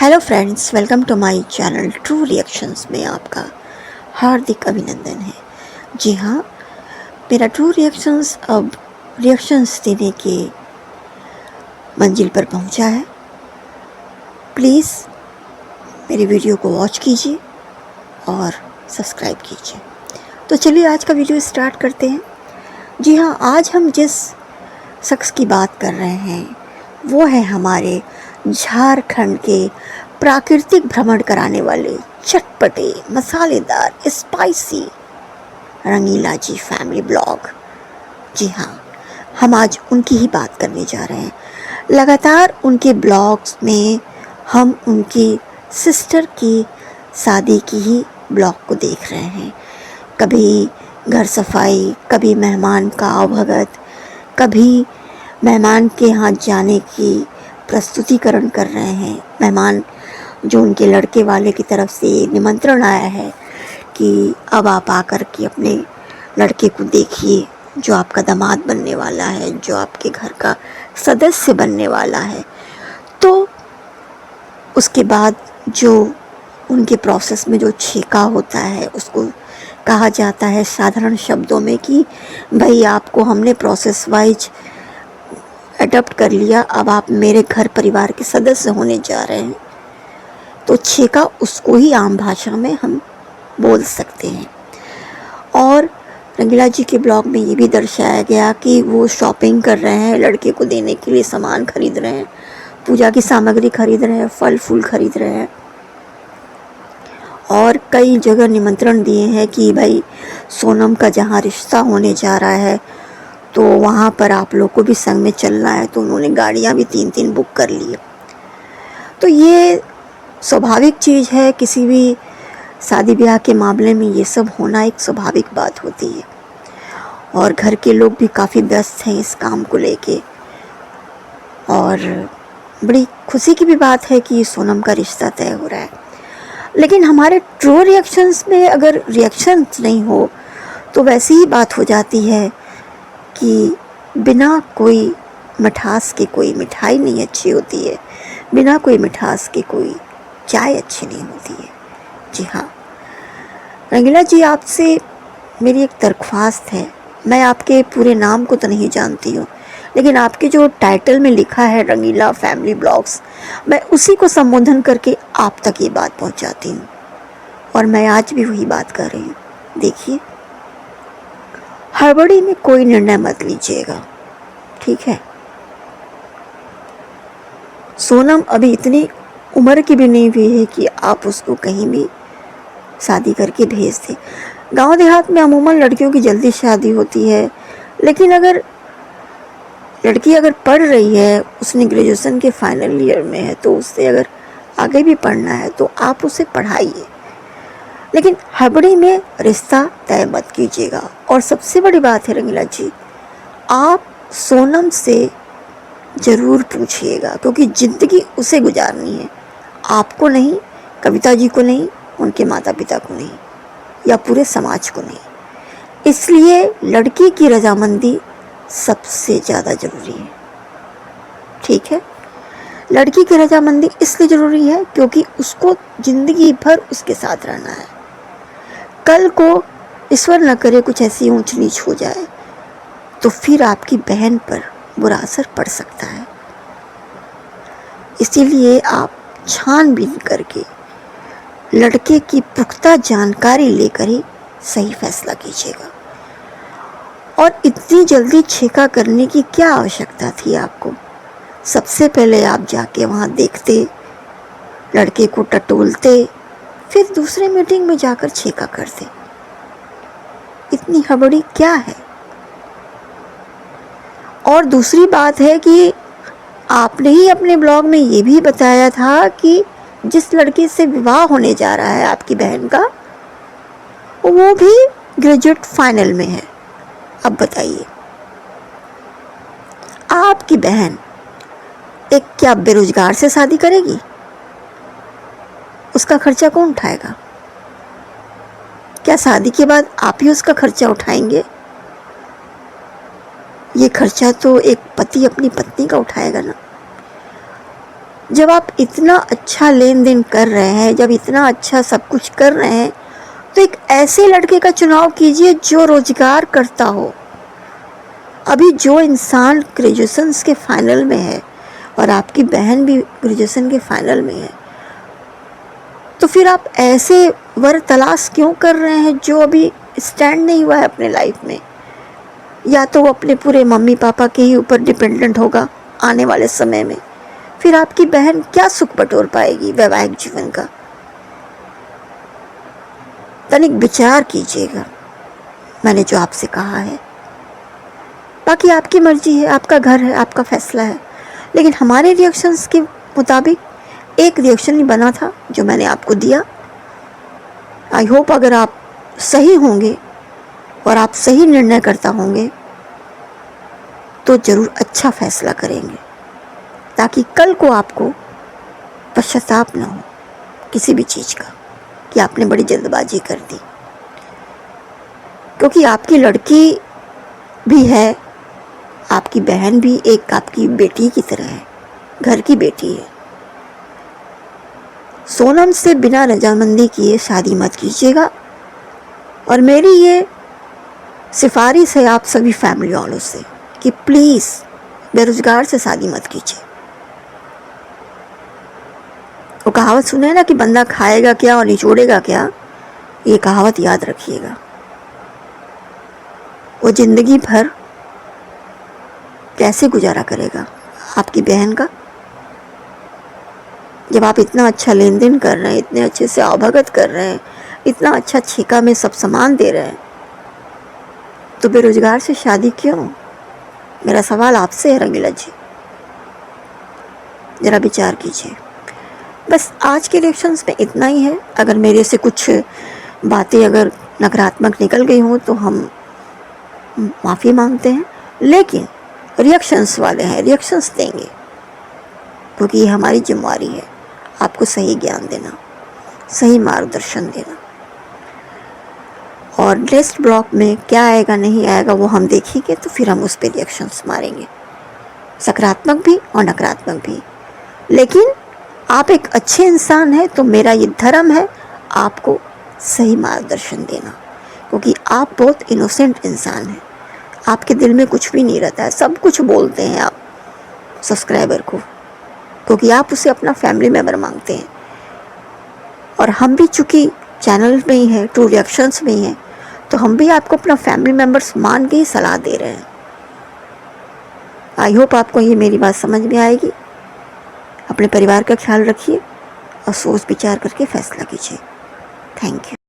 Hello friends, welcome to my channel true reactions में आपका हार्दिक अभिनंदन है। जी हाँ, मेरा ट्रू रिएक्शंस अब रिएक्शंस देने के मंजिल पर पहुंचा है। प्लीज़ मेरी वीडियो को वॉच कीजिए और सब्सक्राइब कीजिए। तो चलिए आज का वीडियो स्टार्ट करते हैं। जी हाँ, आज हम जिस शख्स की बात कर रहे हैं वो है हमारे झारखंड के प्राकृतिक भ्रमण कराने वाले चटपटे मसालेदार स्पाइसी रंगीला जी फैमिली ब्लॉग। जी हाँ, हम आज उनकी ही बात करने जा रहे हैं। लगातार उनके ब्लॉग्स में हम उनकी सिस्टर की शादी की ही ब्लॉग को देख रहे हैं। कभी घर सफाई, कभी मेहमान का आवभगत, कभी मेहमान के यहाँ जाने की प्रस्तुतिकरण कर रहे हैं। मेहमान जो उनके लड़के वाले की तरफ से निमंत्रण आया है कि अब आप आकर के अपने लड़के को देखिए जो आपका दामाद बनने वाला है, जो आपके घर का सदस्य बनने वाला है। तो उसके बाद जो उनके प्रोसेस में जो छेका होता है उसको कहा जाता है साधारण शब्दों में कि भाई आपको हमने प्रोसेस वाइज अडॉप्ट कर लिया, अब आप मेरे घर परिवार के सदस्य होने जा रहे हैं। तो छेका उसको ही आम भाषा में हम बोल सकते हैं। और रंगीला जी के ब्लॉग में ये भी दर्शाया गया कि वो शॉपिंग कर रहे हैं, लड़के को देने के लिए सामान खरीद रहे हैं, पूजा की सामग्री खरीद रहे हैं, फल फूल खरीद रहे हैं। और कई जगह निमंत्रण दिए हैं कि भाई सोनम का जहाँ रिश्ता होने जा रहा है तो वहाँ पर आप लोग को भी संग में चलना है। तो उन्होंने गाड़ियाँ भी 3-3 बुक कर ली। तो ये स्वाभाविक चीज़ है, किसी भी शादी ब्याह के मामले में ये सब होना एक स्वाभाविक बात होती है। और घर के लोग भी काफ़ी व्यस्त हैं इस काम को लेके। और बड़ी खुशी की भी बात है कि सोनम का रिश्ता तय हो रहा है। लेकिन हमारे ट्रू रिएक्शंस में अगर रिएक्शंस नहीं हो तो वैसी ही बात हो जाती है कि बिना कोई मिठास के कोई मिठाई नहीं अच्छी होती है, बिना कोई मिठास के कोई चाय अच्छी नहीं होती है। जी हाँ, रंगीला जी आपसे मेरी एक दरख्वास्त है। मैं आपके पूरे नाम को तो नहीं जानती हूँ, लेकिन आपके जो टाइटल में लिखा है रंगीला फैमिली ब्लॉग्स, मैं उसी को संबोधन करके आप तक ये बात पहुँचाती हूँ। और मैं आज भी वही बात कर रही हूँ। देखिए, हड़बड़ी में कोई निर्णय मत लीजिएगा, ठीक है। सोनम अभी इतनी उम्र की भी नहीं हुई है कि आप उसको कहीं भी शादी करके भेज दें। गांव देहात में अमूमन लड़कियों की जल्दी शादी होती है, लेकिन अगर लड़की अगर पढ़ रही है, उसने ग्रेजुएशन के फाइनल ईयर में है, तो उससे अगर आगे भी पढ़ना है तो आप उसे पढ़ाइए, लेकिन हड़बड़ी में रिश्ता तय मत कीजिएगा। और सबसे बड़ी बात है रंगीला जी, आप सोनम से ज़रूर पूछिएगा, क्योंकि ज़िंदगी उसे गुजारनी है, आपको नहीं, कविता जी को नहीं, उनके माता पिता को नहीं, या पूरे समाज को नहीं। इसलिए लड़की की रजामंदी सबसे ज़्यादा ज़रूरी है, ठीक है। लड़की की रजामंदी इसलिए ज़रूरी है क्योंकि उसको ज़िंदगी भर उसके साथ रहना है। कल को ईश्वर न करे कुछ ऐसी ऊंच नीच हो जाए तो फिर आपकी बहन पर बुरा असर पड़ सकता है। इसीलिए आप छानबीन करके लड़के की पुख्ता जानकारी लेकर ही सही फैसला कीजिएगा। और इतनी जल्दी छेका करने की क्या आवश्यकता थी आपको? सबसे पहले आप जाके वहाँ देखते, लड़के को टटोलते, फिर दूसरे मीटिंग में जाकर छेका करते। इतनी हड़बड़ी क्या है? और दूसरी बात है कि आपने ही अपने ब्लॉग में ये भी बताया था कि जिस लड़के से विवाह होने जा रहा है आपकी बहन का, वो भी ग्रेजुएट फाइनल में है। अब बताइए, आपकी बहन एक क्या बेरोजगार से शादी करेगी? उसका खर्चा कौन उठाएगा? क्या शादी के बाद आप ही उसका खर्चा उठाएंगे? ये खर्चा तो एक पति अपनी पत्नी का उठाएगा ना। जब आप इतना अच्छा लेन देन कर रहे हैं, जब इतना अच्छा सब कुछ कर रहे हैं, तो एक ऐसे लड़के का चुनाव कीजिए जो रोजगार करता हो। अभी जो इंसान ग्रेजुएशन के फाइनल में है और आपकी बहन भी ग्रेजुएशन के फाइनल में है, तो फिर आप ऐसे वर तलाश क्यों कर रहे हैं जो अभी स्टैंड नहीं हुआ है अपने लाइफ में? या तो वो अपने पूरे मम्मी पापा के ही ऊपर डिपेंडेंट होगा आने वाले समय में, फिर आपकी बहन क्या सुख बटोर पाएगी वैवाहिक जीवन का? तनिक विचार कीजिएगा मैंने जो आपसे कहा है। बाकी आपकी मर्जी है, आपका घर है, आपका फैसला है, लेकिन हमारे रिएक्शंस के मुताबिक एक रिएक्शन ही बना था जो मैंने आपको दिया। आई होप अगर आप सही होंगे और आप सही निर्णय करता होंगे तो ज़रूर अच्छा फैसला करेंगे, ताकि कल को आपको पश्चाताप ना हो किसी भी चीज़ का कि आपने बड़ी जल्दबाजी कर दी। क्योंकि आपकी लड़की भी है, आपकी बहन भी एक आपकी बेटी की तरह है, घर की बेटी है। सोनम से बिना रजामंदी किए शादी मत कीजिएगा। और मेरी ये सिफारिश है आप सभी फैमिली वालों से कि प्लीज़ बेरोजगार से शादी मत कीजिए। वो कहावत सुने ना कि बंदा खाएगा क्या और निचोड़ेगा क्या, ये कहावत याद रखिएगा। वो ज़िंदगी भर कैसे गुजारा करेगा आपकी बहन का? जब आप इतना अच्छा लेन देन कर रहे हैं, इतने अच्छे से आवभगत कर रहे हैं, इतना अच्छा ठेका में सब सामान दे रहे हैं, तो बेरोजगार से शादी क्यों? मेरा सवाल आपसे है रंगीला जी, ज़रा विचार कीजिए। बस आज के रिएक्शंस में इतना ही है। अगर मेरे से कुछ बातें अगर नकारात्मक निकल गई हों तो हम माफ़ी मांगते हैं, लेकिन रिएक्शंस वाले हैं, रिएक्शंस देंगे, क्योंकि ये हमारी जिम्मेवारी है आपको सही ज्ञान देना, सही मार्गदर्शन देना। और नेक्स्ट ब्लॉग में क्या आएगा नहीं आएगा वो हम देखेंगे, तो फिर हम उस पर रिएक्शंस मारेंगे, सकारात्मक भी और नकारात्मक भी। लेकिन आप एक अच्छे इंसान हैं तो मेरा ये धर्म है आपको सही मार्गदर्शन देना, क्योंकि आप बहुत इनोसेंट इंसान हैं। आपके दिल में कुछ भी नहीं रहता है, सब कुछ बोलते हैं आप सब्सक्राइबर को, क्योंकि आप उसे अपना फैमिली मेम्बर मांगते हैं। और हम भी चूँकि चैनल में ही है, ट्रू रिएक्शंस में ही है, तो हम भी आपको अपना फैमिली मेम्बर्स मान के ही सलाह दे रहे हैं। आई होप आपको ये मेरी बात समझ में आएगी। अपने परिवार का ख्याल रखिए और सोच विचार करके फैसला कीजिए। Thank you.